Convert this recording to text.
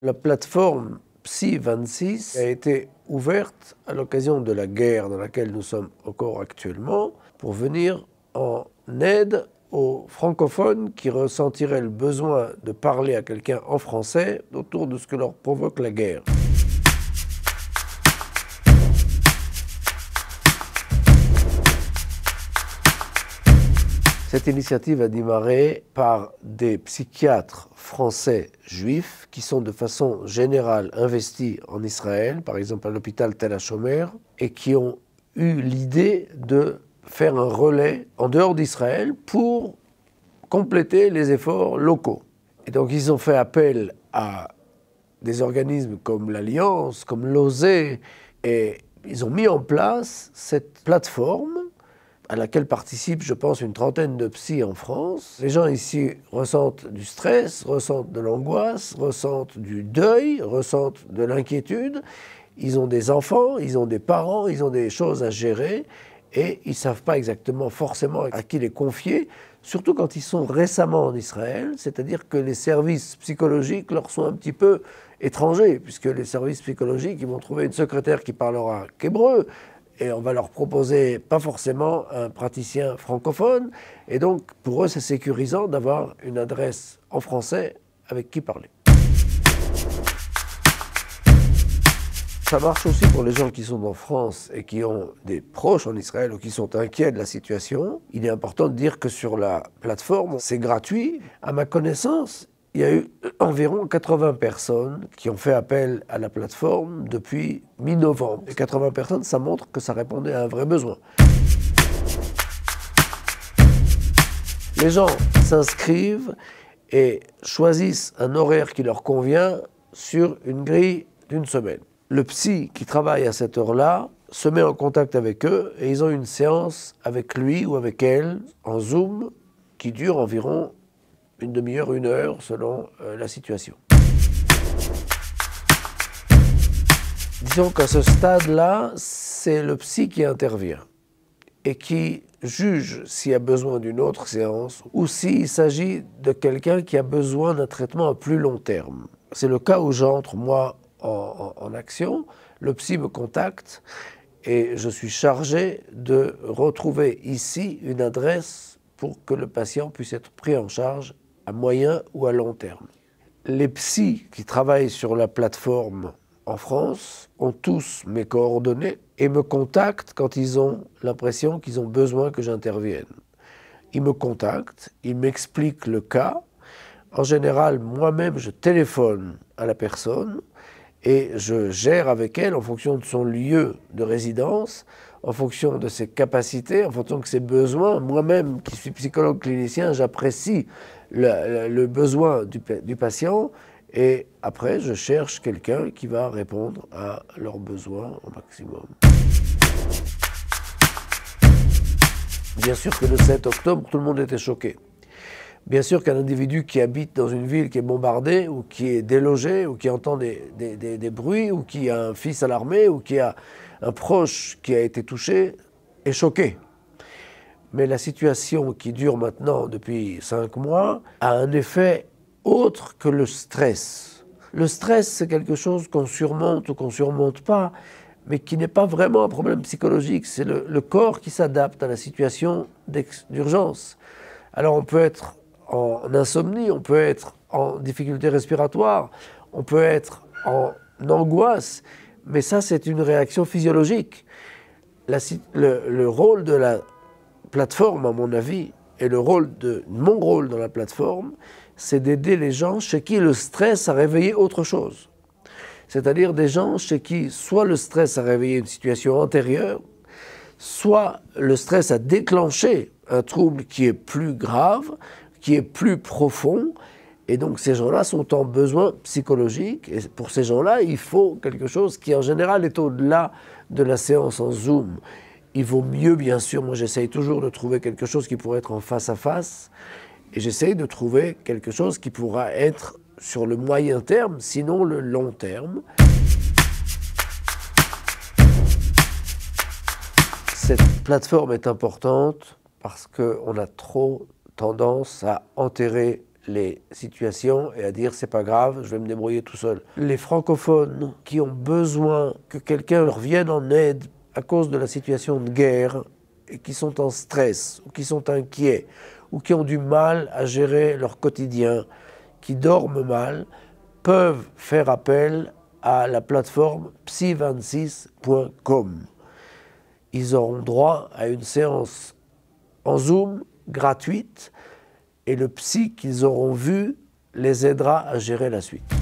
La plateforme Psy26 a été ouverte à l'occasion de la guerre dans laquelle nous sommes encore actuellement pour venir en aide aux francophones qui ressentiraient le besoin de parler à quelqu'un en français autour de ce que leur provoque la guerre. Cette initiative a démarré par des psychiatres français juifs qui sont de façon générale investis en Israël, par exemple à l'hôpital Tel HaShomer, et qui ont eu l'idée de faire un relais en dehors d'Israël pour compléter les efforts locaux. Et donc ils ont fait appel à des organismes comme l'Alliance, comme l'OSE, et ils ont mis en place cette plateforme à laquelle participent, je pense, une trentaine de psys en France. Les gens ici ressentent du stress, ressentent de l'angoisse, ressentent du deuil, ressentent de l'inquiétude. Ils ont des enfants, ils ont des parents, ils ont des choses à gérer et ils ne savent pas exactement forcément à qui les confier, surtout quand ils sont récemment en Israël, c'est-à-dire que les services psychologiques leur sont un petit peu étrangers, puisque les services psychologiques, ils vont trouver une secrétaire qui parlera qu'hébreu, et on va leur proposer pas forcément un praticien francophone. Et donc, pour eux, c'est sécurisant d'avoir une adresse en français avec qui parler. Ça marche aussi pour les gens qui sont en France et qui ont des proches en Israël ou qui sont inquiets de la situation. Il est important de dire que sur la plateforme, c'est gratuit. À ma connaissance, il y a eu environ 80 personnes qui ont fait appel à la plateforme depuis mi-novembre. Et 80 personnes, ça montre que ça répondait à un vrai besoin. Les gens s'inscrivent et choisissent un horaire qui leur convient sur une grille d'une semaine. Le psy qui travaille à cette heure-là se met en contact avec eux et ils ont une séance avec lui ou avec elle en Zoom qui dure environ une demi-heure, une heure, selon la situation. Disons qu'à ce stade-là, c'est le psy qui intervient et qui juge s'il y a besoin d'une autre séance ou s'il s'agit de quelqu'un qui a besoin d'un traitement à plus long terme. C'est le cas où j'entre, moi, en action. Le psy me contacte et je suis chargé de retrouver ici une adresse pour que le patient puisse être pris en charge à moyen ou à long terme. Les psys qui travaillent sur la plateforme en France ont tous mes coordonnées et me contactent quand ils ont l'impression qu'ils ont besoin que j'intervienne. Ils me contactent, ils m'expliquent le cas. En général, moi-même, je téléphone à la personne et je gère avec elle en fonction de son lieu de résidence, en fonction de ses capacités, en fonction de ses besoins. Moi-même, qui suis psychologue clinicien, j'apprécie le besoin du patient et après, je cherche quelqu'un qui va répondre à leurs besoins au maximum. Bien sûr que le 7 octobre, tout le monde était choqué. Bien sûr qu'un individu qui habite dans une ville qui est bombardée, ou qui est délogé, ou qui entend des bruits, ou qui a un fils à l'armée, ou qui a un proche qui a été touché, est choqué. Mais la situation qui dure maintenant depuis 5 mois a un effet autre que le stress. Le stress, c'est quelque chose qu'on surmonte ou qu'on ne surmonte pas, mais qui n'est pas vraiment un problème psychologique. C'est le corps qui s'adapte à la situation d'urgence. Alors on peut être en insomnie, on peut être en difficulté respiratoire, on peut être en angoisse, mais ça c'est une réaction physiologique. Le rôle de la plateforme, à mon avis, et mon rôle dans la plateforme, c'est d'aider les gens chez qui le stress a réveillé autre chose. C'est-à-dire des gens chez qui soit le stress a réveillé une situation antérieure, soit le stress a déclenché un trouble qui est plus grave, qui est plus profond, et donc ces gens-là sont en besoin psychologique, et pour ces gens-là, il faut quelque chose qui en général est au-delà de la séance en Zoom. Il vaut mieux, bien sûr, moi j'essaye toujours de trouver quelque chose qui pourrait être en face à face, et j'essaye de trouver quelque chose qui pourra être sur le moyen terme, sinon le long terme. Cette plateforme est importante parce qu'on a trop tendance à enterrer les situations et à dire c'est pas grave, je vais me débrouiller tout seul. Les francophones qui ont besoin que quelqu'un leur vienne en aide à cause de la situation de guerre et qui sont en stress ou qui sont inquiets ou qui ont du mal à gérer leur quotidien, qui dorment mal, peuvent faire appel à la plateforme psy26.com. Ils auront droit à une séance en Zoom gratuite et le psy qu'ils auront vu les aidera à gérer la suite.